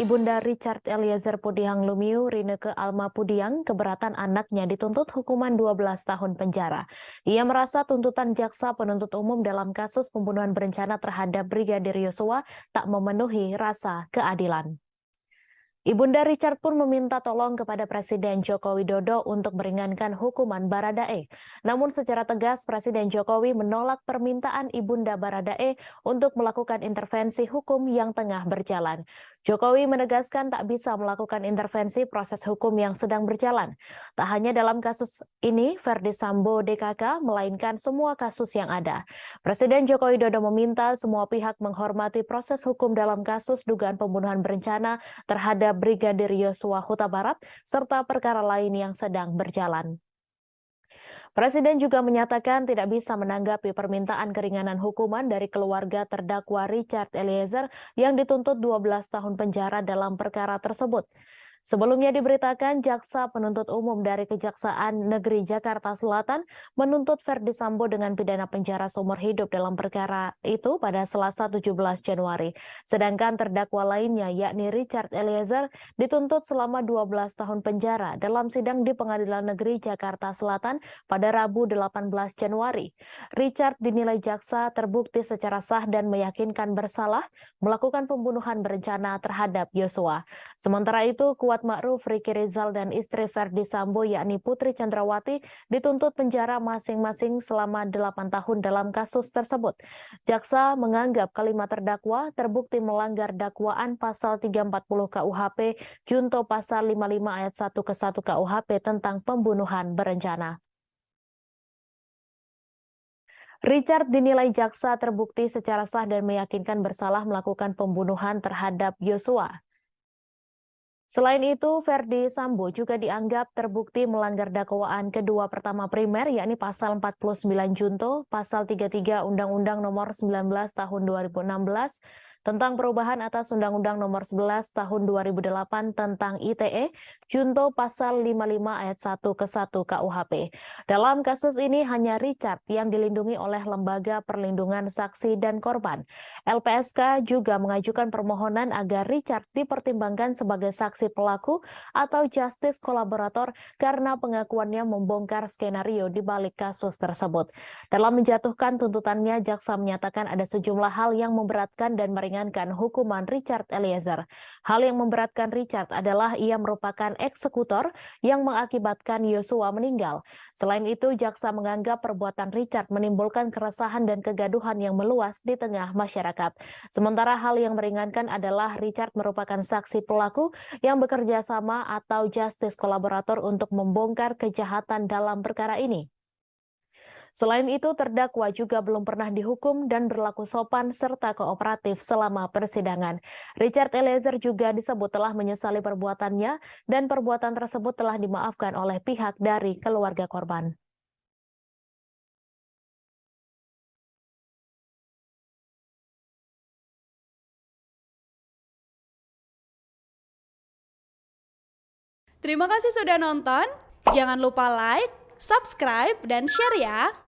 Ibunda Richard Eliezer Pudihang Lumiu, Rineke Alma Pudihang, keberatan anaknya dituntut hukuman 12 tahun penjara. Ia merasa tuntutan jaksa penuntut umum dalam kasus pembunuhan berencana terhadap Brigadir Yosua tak memenuhi rasa keadilan. Ibunda Richard pun meminta tolong kepada Presiden Joko Widodo untuk meringankan hukuman Baradae. Namun secara tegas Presiden Jokowi menolak permintaan Ibunda Baradae untuk melakukan intervensi hukum yang tengah berjalan. Jokowi menegaskan tak bisa melakukan intervensi proses hukum yang sedang berjalan. Tak hanya dalam kasus ini, Verdi Sambo DKK, melainkan semua kasus yang ada. Presiden Joko Widodo meminta semua pihak menghormati proses hukum dalam kasus dugaan pembunuhan berencana terhadap Brigadir Yosua Huta Barat serta perkara lain yang sedang berjalan. Presiden juga menyatakan tidak bisa menanggapi permintaan keringanan hukuman dari keluarga terdakwa Richard Eliezer yang dituntut 12 tahun penjara dalam perkara tersebut. Sebelumnya diberitakan jaksa penuntut umum dari Kejaksaan Negeri Jakarta Selatan menuntut Verdi Sambo dengan pidana penjara seumur hidup dalam perkara itu pada Selasa 17 Januari. Sedangkan terdakwa lainnya yakni Richard Eliezer dituntut selama 12 tahun penjara dalam sidang di Pengadilan Negeri Jakarta Selatan pada Rabu 18 Januari. Richard dinilai jaksa terbukti secara sah dan meyakinkan bersalah melakukan pembunuhan berencana terhadap Yosua. Sementara itu, Kuat Ma'ruf, Ricky Rizal, dan istri Verdi Sambo yakni Putri Chandrawati dituntut penjara masing-masing selama 8 tahun dalam kasus tersebut. Jaksa menganggap kelima terdakwa terbukti melanggar dakwaan pasal 340 KUHP junto pasal 55 ayat 1 ke 1 KUHP tentang pembunuhan berencana. Richard dinilai jaksa terbukti secara sah dan meyakinkan bersalah melakukan pembunuhan terhadap Yosua. Selain itu, Verdi Sambo juga dianggap terbukti melanggar dakwaan kedua pertama primer, yakni pasal 49 junto, pasal 33 Undang-Undang Nomor 19 Tahun 2016, tentang perubahan atas Undang-Undang Nomor 11 Tahun 2008 tentang ITE, junto pasal 55 ayat 1 ke 1 KUHP. Dalam kasus ini hanya Richard yang dilindungi oleh Lembaga Perlindungan Saksi dan Korban. LPSK juga mengajukan permohonan agar Richard dipertimbangkan sebagai saksi pelaku atau justice kolaborator karena pengakuannya membongkar skenario di balik kasus tersebut. Dalam menjatuhkan tuntutannya, jaksa menyatakan ada sejumlah hal yang memberatkan dan meringankan hukuman Richard Eliezer. Hal yang memberatkan Richard adalah ia merupakan eksekutor yang mengakibatkan Yosua meninggal. Selain itu, jaksa menganggap perbuatan Richard menimbulkan keresahan dan kegaduhan yang meluas di tengah masyarakat. Sementara hal yang meringankan adalah Richard merupakan saksi pelaku yang bekerja sama atau justice kolaborator untuk membongkar kejahatan dalam perkara ini. Selain itu, terdakwa juga belum pernah dihukum dan berlaku sopan serta kooperatif selama persidangan. Richard Eliezer juga disebut telah menyesali perbuatannya dan perbuatan tersebut telah dimaafkan oleh pihak dari keluarga korban. Terima kasih sudah nonton. Jangan lupa like, subscribe, dan share ya.